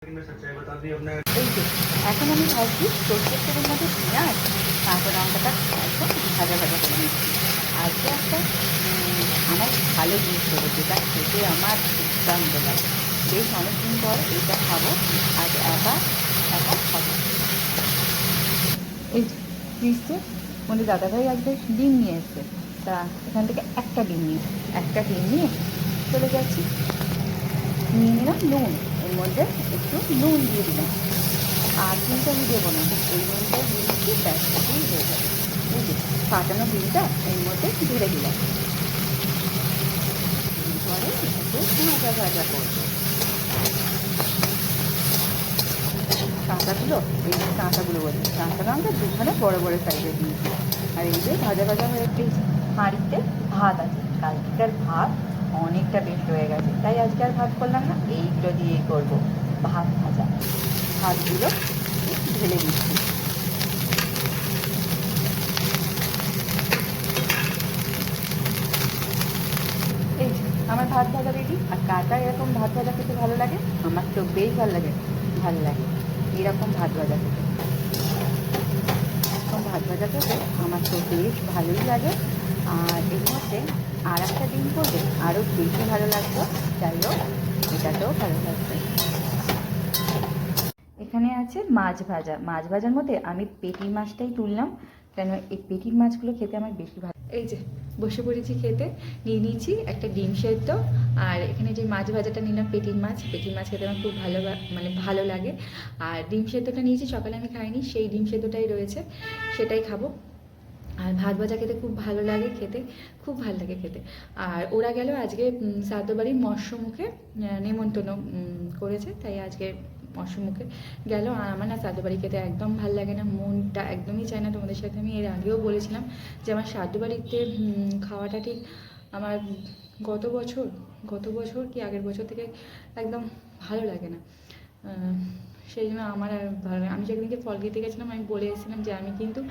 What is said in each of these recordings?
এই যে এখন আমি ভাবছি সরষের তেলের মধ্যে পেঁয়াজ কাঁচা লঙ্কাটা একদম ভাজা ভাজা করে নিচ্ছি। আজকে একটা আমার ভালো জিনিস দেবো, যেটা খেতে আমার দুর্দান্ত লাগে। বেশ অনেকদিন পর এইটা খাবো, আজ একা একা খাবো। এই ফ্রিজে মানে দাদাভাই আজকে ডিম নিয়ে এসছে, তা এখান থেকে একটা ডিম নিয়ে চলে যাচ্ছি। নিয়ে নিলাম নুন, এর মধ্যে একটু নুন দিয়ে দিলাম, আর কিন্তু আমি দেবো না, এই নুনটা দিয়ে দিচ্ছি, ব্যাস এটাই হয়ে যাবে। এই যে ফাটানো ডিমটা এর মধ্যে ঢেলে দিলাম, এরপরে একটু ভাজা ভাজা করবো কাঁচাগুলো। এই যে কাঁচাগুলো বলছি, কাঁচা লঙ্কা দুখানে বড় বড় সাইজের দিয়েছি। আর এই যে ভাজা ভাজা হয়ে পেয়েছি। হাঁড়িতে ভাত আছে, কালকের ভাত অনেকটা বেশি হয়ে গেছে, তাই আজকে আর ভাত করলাম না, এইগুলো দিয়েই করবো ভাত ভাজা। ভাতগুলো ঢেলে দিচ্ছি। এই যে আমার ভাত ভাজা রেডি। আর কাটা এরকম ভাত ভাজা খেতে ভালো লাগে, আমার তো বেশ ভালো লাগে এরকম ভাত ভাজা খেতে। এরকম ভাত ভাজা খেতে আমার তো বেশ ভালোই লাগে। আর এর মধ্যে আর একটা ডিম করবে আরও বেশি ভালো লাগতো। যাই হোক, এটাতেও ভালো লাগবে। এখানে আছে মাছ ভাজা। মাছ ভাজার মধ্যে আমি পেটির মাছটাই তুললাম, কেন এই পেটির মাছগুলো খেতে আমার বেশি ভালো। এই যে বসে পড়েছি খেতে, নিয়ে নিয়েছি একটা ডিম সেদ্ধ, আর এখানে যে মাছ ভাজাটা নিলাম পেটির মাছ খেতে আমার খুব ভালো লাগে। আর ডিম সেদ্ধটা নিয়েছি, সকালে আমি খাইনি, সেই ডিম সেদ্ধটাই রয়েছে, সেটাই খাবো। আর ভাত ভাজা খেতে খুব ভালো লাগে খেতে। আর ওরা গেল আজকে শ্রাদ্ধ বাড়ির মৎস্যমুখে, নেমন্তন্ন করেছে, তাই আজকে মৎস্যমুখে গেল। আর আমার না শ্রাদ্ধ বাড়ি খেতে একদম ভালো লাগে না, মনটা একদমই চায় না। তোমাদের সাথে আমি এর আগেও বলেছিলাম যে আমার শ্রাদ্ধ বাড়িতে খাওয়াটা ঠিক আমার গত বছর কি আগের বছর থেকে একদম ভালো লাগে না। সেই জন্য আমার আর ভালো লাগে। আমি যেদিনকে ফল খেতে গেছিলাম আমি বলে এসেছিলাম যে আমি কিন্তু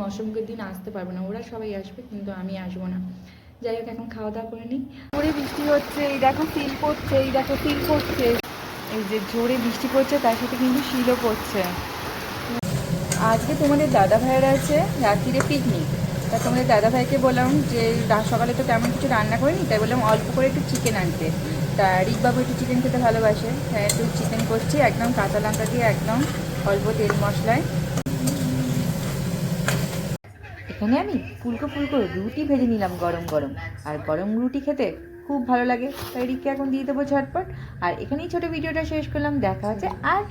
মৎস্যমুখের দিন আসতে পারবো না, ওরা সবাই আসবে কিন্তু আমি আসবো না। যাই হোক, এখন খাওয়া দাওয়া করে নিই। জোরে বৃষ্টি হচ্ছে, এই দেখো শিল পড়ছে, এই যে জোরে বৃষ্টি পড়ছে, তার সাথে কিন্তু শিলও পড়ছে। আজকে তোমাদের দাদা ভাইয়ের আছে রাত্রিরে পিকনিক, তা তোমাদের দাদা ভাইকে বললাম যে সকালে তো তেমন কিছু রান্না করিনি, তাই বললাম অল্প করে একটু চিকেন আনতে। তা রিকবাবু একটু চিকেন খেতে ভালোবাসে, হ্যাঁ একটু চিকেন করছি, একদম কাঁচা লঙ্কা দিয়ে, একদম অল্প তেল মশলায়। এখানে আমি ফুলকো রুটি ভেজে নিলাম গরম গরম, আর গরম রুটি খেতে খুব ভালো লাগে, তাই রিককে এখন দিয়ে দেবো ঝটপট। আর এখানেই ছোটো ভিডিওটা শেষ করলাম, দেখা হচ্ছে আর